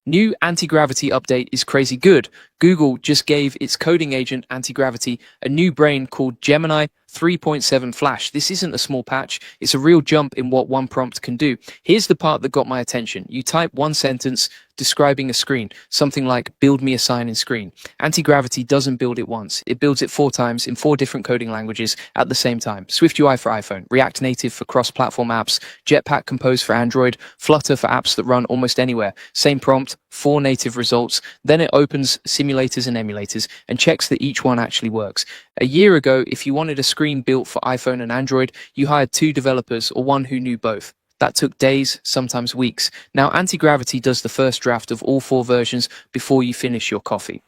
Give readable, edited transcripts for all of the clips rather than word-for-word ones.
New anti-gravity update is crazy good. Google just gave its coding agent Antigravity a new brain called Gemini 3.7 Flash. This isn't a small patch, it's a real jump in what one prompt can do. Here's the part that got my attention. You type one sentence describing a screen, something like build me a sign in screen. Antigravity doesn't build it once, it builds it 4 times in 4 different coding languages at the same time. SwiftUI for iPhone, React Native for cross-platform apps, Jetpack Compose for Android, Flutter for apps that run almost anywhere. Same prompt, 4 native results. Then it opens simulators and emulators and checks that each one actually works. A year ago, if you wanted a screen built for iPhone and Android, you hired 2 developers or one who knew both. That took days, sometimes weeks. Now Antigravity does the first draft of all 4 versions before you finish your coffee.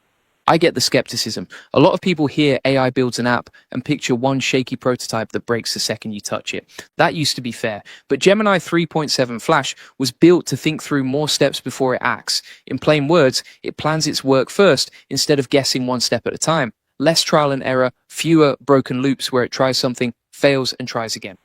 I get the skepticism. A lot of people hear AI builds an app and picture one shaky prototype that breaks the second you touch it. That used to be fair, but Gemini 3.7 Flash was built to think through more steps before it acts. In plain words, it plans its work first instead of guessing 1 step at a time. Less trial and error, fewer broken loops where it tries something, fails and tries again.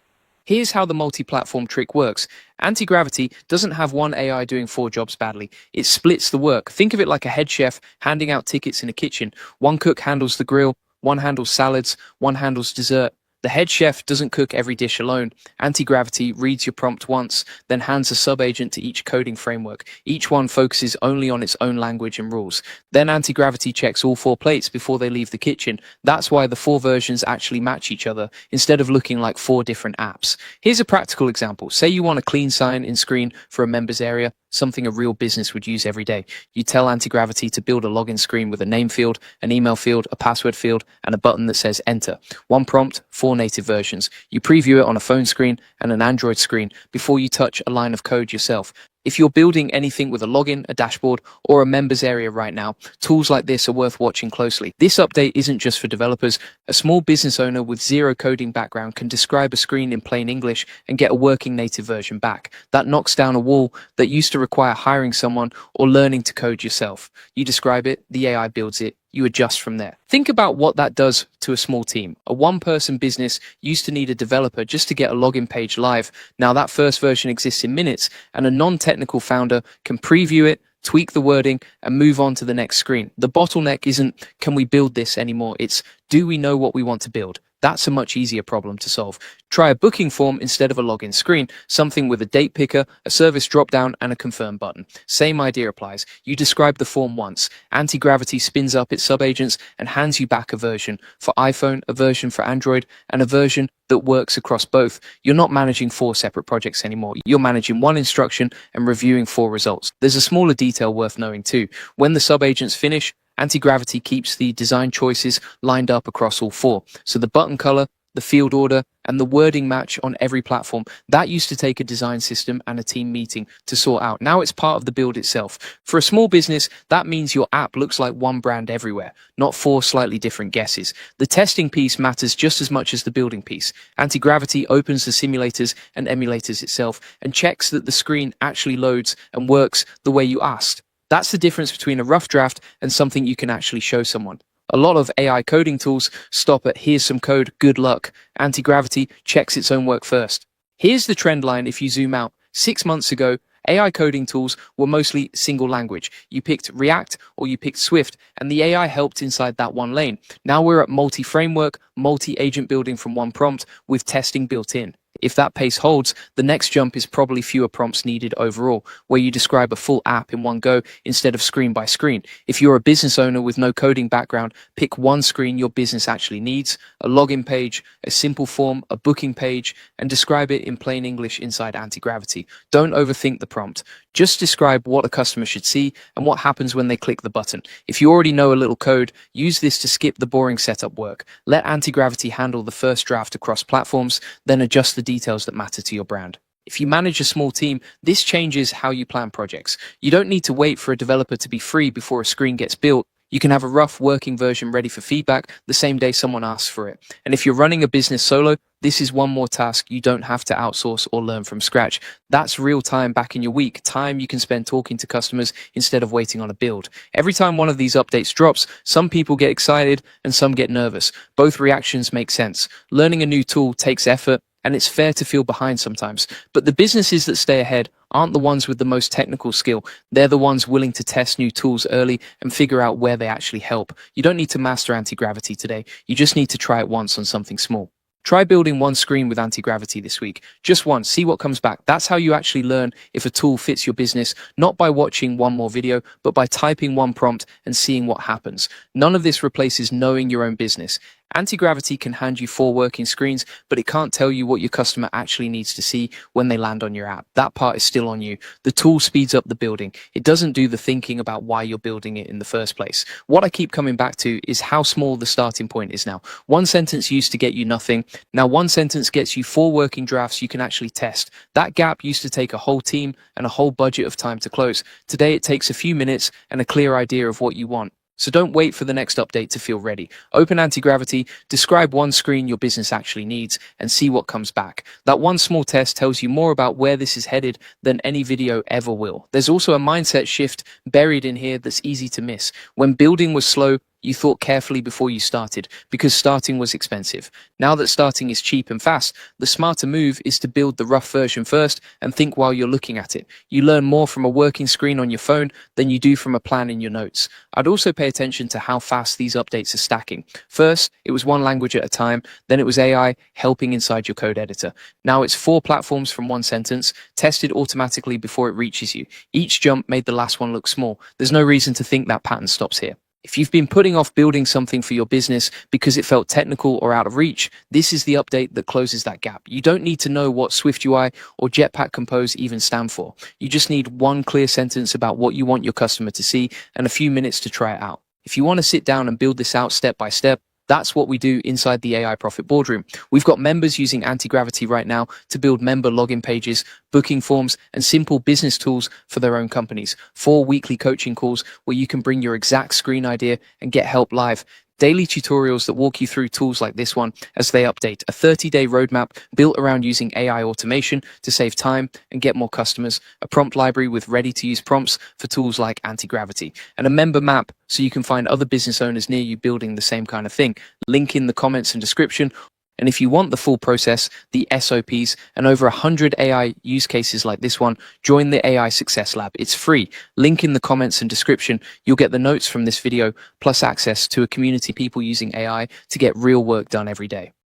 Here's how the multi-platform trick works. Antigravity doesn't have one AI doing 4 jobs badly. It splits the work. Think of it like a head chef handing out tickets in a kitchen. One cook handles the grill, one handles salads, one handles dessert. The head chef doesn't cook every dish alone. Antigravity reads your prompt once, then hands a sub-agent to each coding framework. Each one focuses only on its own language and rules. Then Antigravity checks all 4 plates before they leave the kitchen. That's why the 4 versions actually match each other, instead of looking like 4 different apps. Here's a practical example. Say you want a clean sign in screen for a members area, something a real business would use every day. You tell Antigravity to build a login screen with a name field, an email field, a password field, and a button that says enter. One prompt, 4 native versions. You preview it on a phone screen and an Android screen before you touch a line of code yourself. If you're building anything with a login, a dashboard, or a members area right now, tools like this are worth watching closely. This update isn't just for developers. A small business owner with 0 coding background can describe a screen in plain English and get a working native version back. That knocks down a wall that used to require hiring someone or learning to code yourself. You describe it, the AI builds it, you adjust from there. Think about what that does to a small team. A 1-person business used to need a developer just to get a login page live. Now that first version exists in minutes, and a non-technical founder can preview it, tweak the wording, and move on to the next screen. The bottleneck isn't, can we build this anymore? It's, do we know what we want to build? That's a much easier problem to solve. Try a booking form instead of a login screen, something with a date picker, a service dropdown, and a confirm button. Same idea applies. You describe the form once. Antigravity spins up its sub-agents and hands you back a version for iPhone, a version for Android, and a version that works across both. You're not managing 4 separate projects anymore. You're managing 1 instruction and reviewing 4 results. There's a smaller detail worth knowing too. When the sub-agents finish, Antigravity keeps the design choices lined up across all 4. So the button color, the field order, and the wording match on every platform. That used to take a design system and a team meeting to sort out. Now it's part of the build itself. For a small business, that means your app looks like one brand everywhere, not 4 slightly different guesses. The testing piece matters just as much as the building piece. Antigravity opens the simulators and emulators itself and checks that the screen actually loads and works the way you asked. That's the difference between a rough draft and something you can actually show someone. A lot of AI coding tools stop at here's some code, good luck. Antigravity checks its own work first. Here's the trend line if you zoom out. 6 months ago, AI coding tools were mostly single language. You picked React or you picked Swift, and the AI helped inside that one lane. Now we're at multi-framework, multi-agent building from one prompt with testing built in. If that pace holds, the next jump is probably fewer prompts needed overall, where you describe a full app in one go instead of screen by screen. If you're a business owner with no coding background, pick one screen your business actually needs, a login page, a simple form, a booking page, and describe it in plain English inside Antigravity. Don't overthink the prompt. Just describe what a customer should see and what happens when they click the button. If you already know a little code, use this to skip the boring setup work. Let Antigravity handle the first draft across platforms, then adjust the details that matter to your brand. If you manage a small team, this changes how you plan projects. You don't need to wait for a developer to be free before a screen gets built. You can have a rough working version ready for feedback the same day someone asks for it. And if you're running a business solo, this is one more task you don't have to outsource or learn from scratch. That's real time back in your week, time you can spend talking to customers instead of waiting on a build. Every time one of these updates drops, some people get excited and some get nervous. Both reactions make sense. Learning a new tool takes effort, and it's fair to feel behind sometimes. But the businesses that stay ahead aren't the ones with the most technical skill. They're the ones willing to test new tools early and figure out where they actually help. You don't need to master anti-gravity today. You just need to try it once on something small. Try building one screen with anti-gravity this week. Just one, see what comes back. That's how you actually learn if a tool fits your business, not by watching one more video, but by typing one prompt and seeing what happens. None of this replaces knowing your own business. Anti-gravity can hand you 4 working screens, but it can't tell you what your customer actually needs to see when they land on your app. That part is still on you. The tool speeds up the building. It doesn't do the thinking about why you're building it in the first place. What I keep coming back to is how small the starting point is now. One sentence used to get you nothing. Now one sentence gets you 4 working drafts you can actually test. That gap used to take a whole team and a whole budget of time to close. Today it takes a few minutes and a clear idea of what you want. So don't wait for the next update to feel ready. Open Antigravity, describe one screen your business actually needs, and see what comes back. That one small test tells you more about where this is headed than any video ever will. There's also a mindset shift buried in here that's easy to miss. When building was slow, you thought carefully before you started, because starting was expensive. Now that starting is cheap and fast, the smarter move is to build the rough version first and think while you're looking at it. You learn more from a working screen on your phone than you do from a plan in your notes. I'd also pay attention to how fast these updates are stacking. First, it was one language at a time, then it was AI helping inside your code editor. Now it's 4 platforms from one sentence, tested automatically before it reaches you. Each jump made the last one look small. There's no reason to think that pattern stops here. If you've been putting off building something for your business because it felt technical or out of reach, this is the update that closes that gap. You don't need to know what SwiftUI or Jetpack Compose even stand for. You just need one clear sentence about what you want your customer to see and a few minutes to try it out. If you want to sit down and build this out step by step, that's what we do inside the AI Profit Boardroom. We've got members using Antigravity right now to build member login pages, booking forms, and simple business tools for their own companies. 4 weekly coaching calls where you can bring your exact screen idea and get help live. Daily tutorials that walk you through tools like this one as they update. A 30-day roadmap built around using AI automation to save time and get more customers. A prompt library with ready-to-use prompts for tools like Antigravity. And a member map so you can find other business owners near you building the same kind of thing. Link in the comments and description. And if you want the full process, the SOPs, and over 100 AI use cases like this one, join the AI Success Lab. It's free. Link in the comments and description. You'll get the notes from this video, plus access to a community of people using AI to get real work done every day.